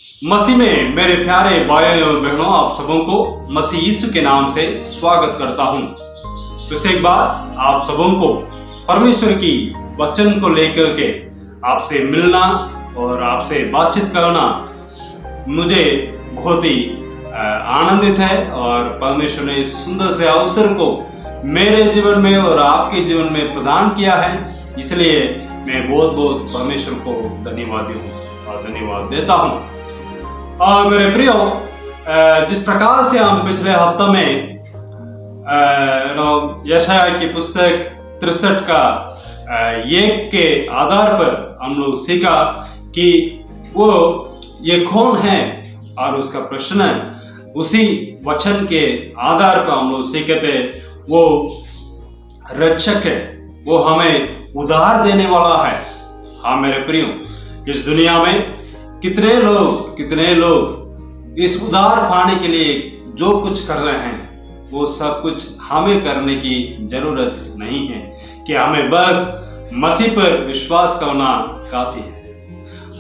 मसीह में मेरे प्यारे भाइयों और बहनों, आप सबों को मसीह यीशु के नाम से स्वागत करता हूं। तो एक बार आप सबों को परमेश्वर की वचन को लेकर के आपसे मिलना और आपसे बातचीत करना मुझे बहुत ही आनंदित है। और परमेश्वर ने इस सुंदर से अवसर को मेरे जीवन में और आपके जीवन में प्रदान किया है, इसलिए मैं बहुत बहुत परमेश्वर को धन्यवादी हूँ और धन्यवाद देता हूँ। और मेरे प्रियो, जिस प्रकार से हम पिछले हफ्ते में यशायाह की पुस्तक 63 का 1 के आधार पर हम लोग सीखा कि वो ये कौन है और उसका प्रश्न, उसी वचन के आधार पर हम लोग सीखे थे वो रक्षक है, वो हमें उद्धार देने वाला है। हाँ मेरे प्रियो, इस दुनिया में कितने लोग इस उद्धार पाने के लिए जो कुछ कर रहे हैं वो सब कुछ हमें करने की जरूरत नहीं है, कि हमें बस मसीह पर विश्वास करना काफी है।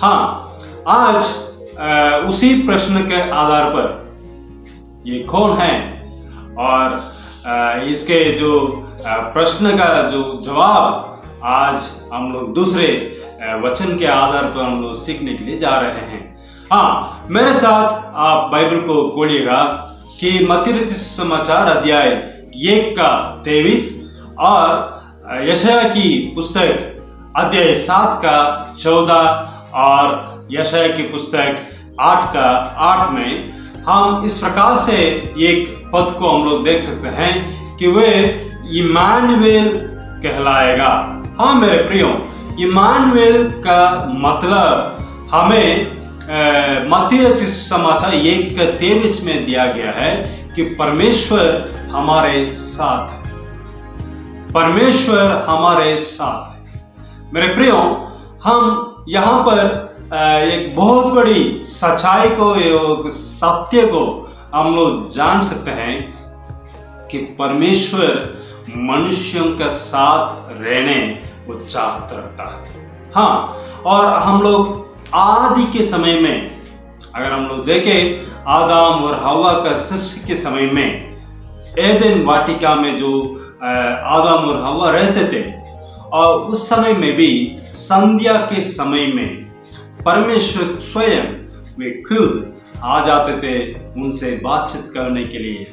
हाँ, आज उसी प्रश्न के आधार पर ये कौन है और इसके जो प्रश्न का जो जवाब आज हम लोग दूसरे वचन के आधार पर हम लोग सीखने के लिए जा रहे हैं। हाँ, मेरे साथ आप बाइबल को खोलिएगा कि मत्ती रचित समाचार अध्याय 1 का 23 और यशायाह की पुस्तक अध्याय 7 का 14 और यशायाह की पुस्तक 8 का 8 में हम इस प्रकार से एक पद को हम लोग देख सकते हैं कि वे इमानुएल कहलाएगा। हाँ मेरे प्रियो, इमानुएल का मतलब हमें मत्ती रचित समाचार 1 का 23 में दिया गया है कि परमेश्वर हमारे साथ है, परमेश्वर हमारे साथ है। मेरे प्रियो, हम यहाँ पर एक बहुत बड़ी सच्चाई को, एक सत्य को हम लोग जान सकते हैं कि परमेश्वर मनुष्यों के साथ रहने वो चाहत रखता है। हाँ, और हम लोग आदि के समय में अगर हम लोग देखें, आदम और हवा का सृष्टि के समय में एदेन वाटिका में जो आदम और हवा रहते थे, और उस समय में भी संध्या के समय में परमेश्वर स्वयं वे खुद आ जाते थे उनसे बातचीत करने के लिए,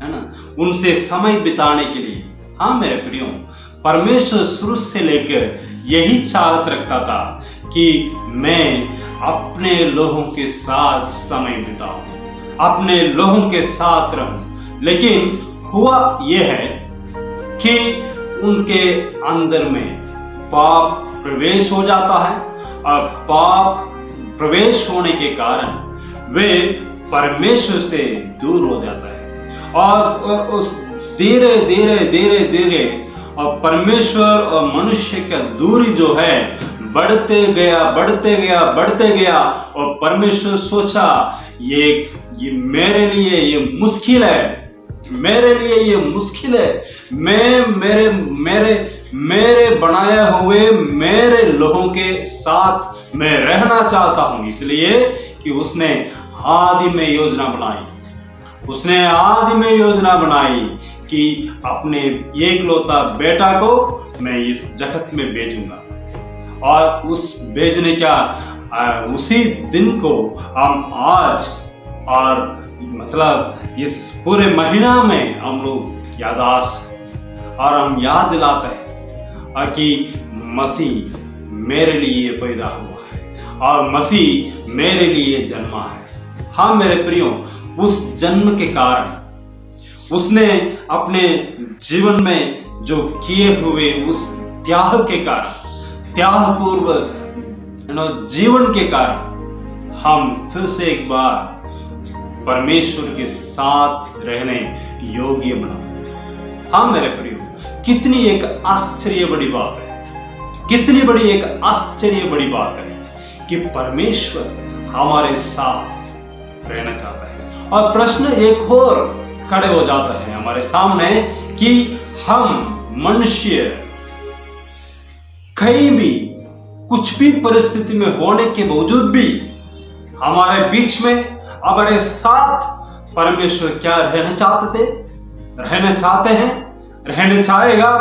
है ना, उनसे समय बिताने के लिए। हाँ मेरे प्रियो, परमेश्वर शुरू से लेकर यही चाहत रखता था कि मैं अपने लोगों के साथ समय बिताऊं, अपने लोगों के साथ रहूं। लेकिन हुआ यह है कि उनके अंदर में पाप प्रवेश हो जाता है, और पाप प्रवेश होने के कारण वे परमेश्वर से दूर हो जाता है, और उस धीरे धीरे और परमेश्वर और मनुष्य का दूरी जो है बढ़ते गया। और परमेश्वर सोचा ये मेरे लिए ये मुश्किल है, मेरे बनाए हुए मेरे लोगों के साथ मैं रहना चाहता हूं। इसलिए कि उसने आदि में योजना बनाई कि अपने एकलौता बेटा को मैं इस जगत में भेजूंगा, और उस भेजने का उसी दिन को हम आज और मतलब इस पूरे महीना में हम लोग यादाश्त और हम याद दिलाते हैं कि मसीह मेरे लिए पैदा हुआ है और मसीह मेरे लिए जन्मा है। हाँ मेरे प्रियो, उस जन्म के कारण उसने अपने जीवन में जो किए हुए उस त्याग के कारण, त्यागपूर्व जीवन के कारण हम फिर से एक बार परमेश्वर के साथ रहने योग्य बना। हाँ मेरे प्रियो, कितनी एक आश्चर्य बड़ी बात है, कितनी बड़ी एक आश्चर्य बड़ी बात है कि परमेश्वर हमारे साथ रहना चाहता है। और प्रश्न एक और खड़े हो जाता है हमारे सामने कि हम मनुष्य कहीं भी कुछ भी परिस्थिति में होने के बावजूद भी हमारे बीच में, हमारे साथ परमेश्वर क्या रहना चाहते हैं, रहना चाहेगा।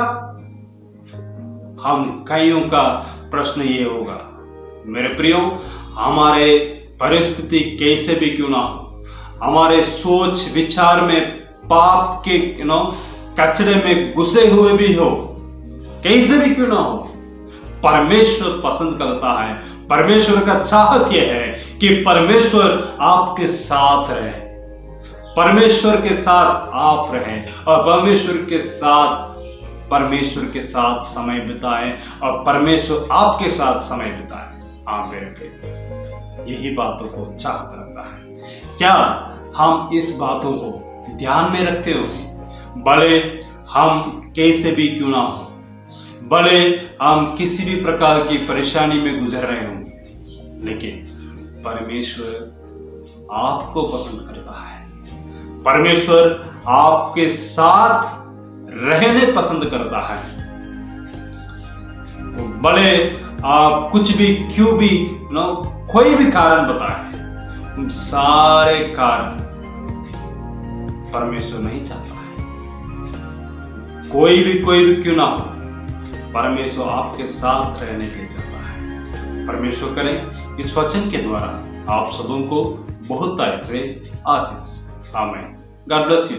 हम कईयों का प्रश्न ये होगा, मेरे प्रियो, हमारे परिस्थिति कैसे भी क्यों ना हो, हमारे सोच विचार में पाप के कचरे में घुसे हुए भी हो, कैसे भी क्यों ना हो, परमेश्वर पसंद करता है। परमेश्वर का चाहत यह है कि परमेश्वर आपके साथ रहे, परमेश्वर के साथ आप रहें और परमेश्वर के साथ समय बिताएं और परमेश्वर आपके साथ समय बिताएं। आप मेरे प्रिय, यही बातों को चाहत रखता है। क्या हम इस बातों को ध्यान में रखते हो? भले हम कैसे भी क्यों ना हो, भले हम किसी भी प्रकार की परेशानी में गुजर रहे हों, लेकिन परमेश्वर आपको पसंद करता है। परमेश्वर आपके साथ रहने पसंद करता है। भले आप कुछ भी क्यों भी कोई भी कारण बताएं, उन सारे कारण परमेश्वर नहीं चाहता है। कोई भी क्यों ना हो, परमेश्वर आपके साथ रहने के लिए चाहता है। परमेश्वर करें इस वचन के द्वारा आप सबों को बहुत तरह से आशीष। आमीन। God bless you.